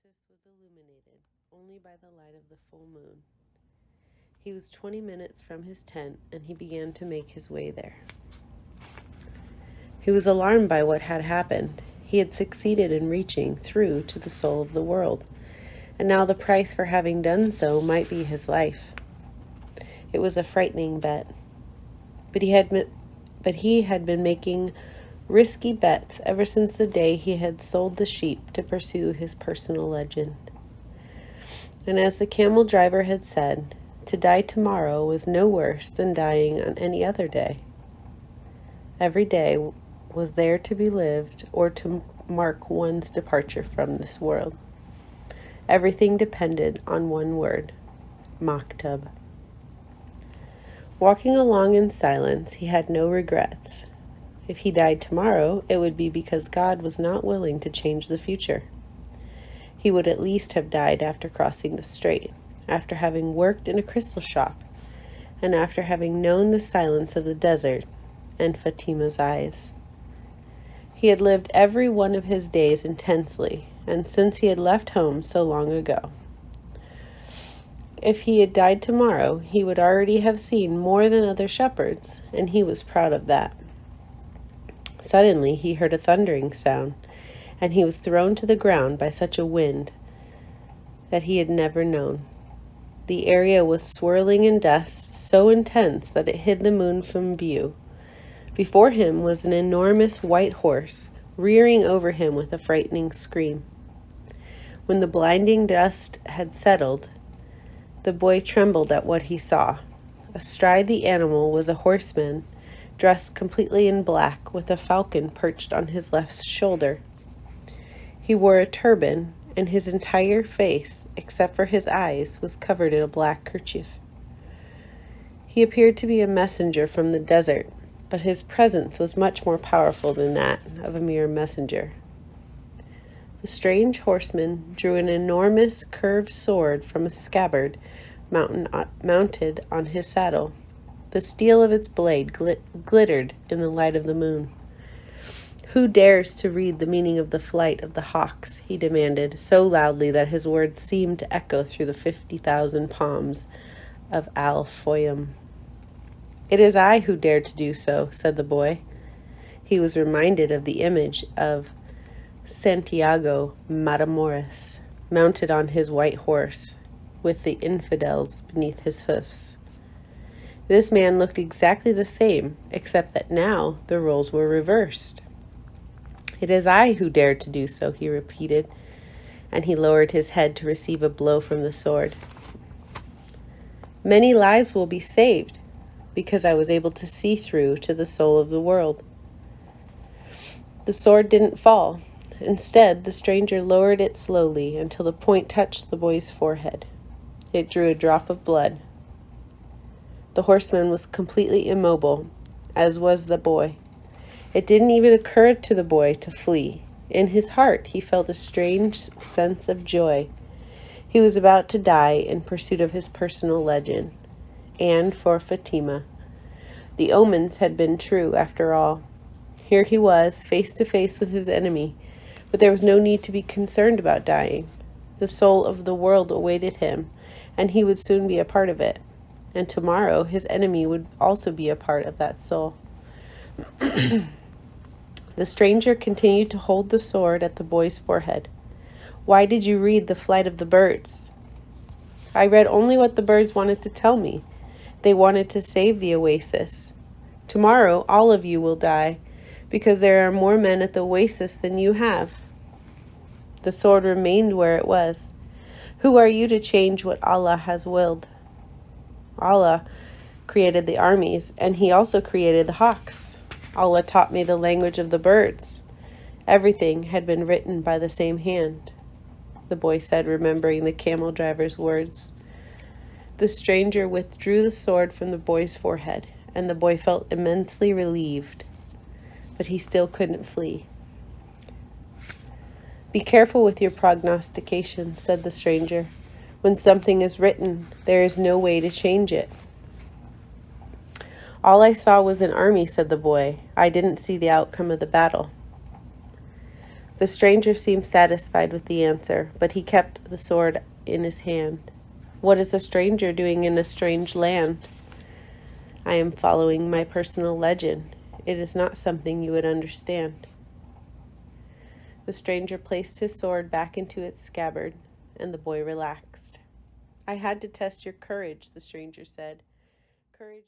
oasis was illuminated only by the light of the full moon. He was 20 minutes from his tent, and he began to make his way there. He was alarmed by what had happened. He had succeeded in reaching through to the soul of the world, and now the price for having done so might be his life. It was a frightening bet, but he had been making risky bets ever since the day he had sold the sheep to pursue his personal legend. And as the camel driver had said, to die tomorrow was no worse than dying on any other day. Every day was there to be lived or to mark one's departure from this world. Everything depended on one word, maktub. Walking along in silence, he had no regrets. If he died tomorrow, it would be because God was not willing to change the future. He would at least have died after crossing the strait, after having worked in a crystal shop, and after having known the silence of the desert and Fatima's eyes. He had lived every one of his days intensely, and since he had left home so long ago. If he had died tomorrow, he would already have seen more than other shepherds, and he was proud of that. Suddenly he heard a thundering sound, and he was thrown to the ground by such a wind that he had never known. The area was swirling in dust so intense that it hid the moon from view. Before him was an enormous white horse, rearing over him with a frightening scream. When the blinding dust had settled, the boy trembled at what he saw. Astride the animal was a horseman, dressed completely in black, with a falcon perched on his left shoulder. He wore a turban, and his entire face, except for his eyes, was covered in a black kerchief. He appeared to be a messenger from the desert, but his presence was much more powerful than that of a mere messenger. The strange horseman drew an enormous curved sword from a scabbard mounted on his saddle. The steel of its blade glittered in the light of the moon. "Who dares to read the meaning of the flight of the hawks?" he demanded, so loudly that his words seemed to echo through the 50,000 palms of Al-Foyam. "It is I who dare to do so," said the boy. He was reminded of the image of Santiago Matamoros, mounted on his white horse, with the infidels beneath his hoofs. This man looked exactly the same, except that now the roles were reversed. "It is I who dared to do so," he repeated, and he lowered his head to receive a blow from the sword. "Many lives will be saved, because I was able to see through to the soul of the world." The sword didn't fall. Instead, the stranger lowered it slowly until the point touched the boy's forehead. It drew a drop of blood. The horseman was completely immobile, as was the boy. It didn't even occur to the boy to flee. In his heart, he felt a strange sense of joy. He was about to die in pursuit of his personal legend, and for Fatima. The omens had been true, after all. Here he was, face to face with his enemy, but there was no need to be concerned about dying. The soul of the world awaited him, and he would soon be a part of it. And tomorrow, his enemy would also be a part of that soul. The stranger continued to hold the sword at the boy's forehead. "Why did you read the flight of the birds?" "I read only what the birds wanted to tell me. They wanted to save the oasis. Tomorrow, all of you will die, because there are more men at the oasis than you have." The sword remained where it was. "Who are you to change what Allah has willed?" "Allah created the armies, and He also created the hawks. Allah taught me the language of the birds. Everything had been written by the same hand," the boy said, remembering the camel driver's words. The stranger withdrew the sword from the boy's forehead, and the boy felt immensely relieved, but he still couldn't flee. "Be careful with your prognostication," said the stranger. "When something is written, there is no way to change it." "All I saw was an army," said the boy. "I didn't see the outcome of the battle." The stranger seemed satisfied with the answer, but he kept the sword in his hand. What is a stranger doing in a strange land? I am following my personal legend. It is not something you would understand. The stranger placed his sword back into its scabbard, and the boy relaxed. I had to test your courage, the stranger said. Courage.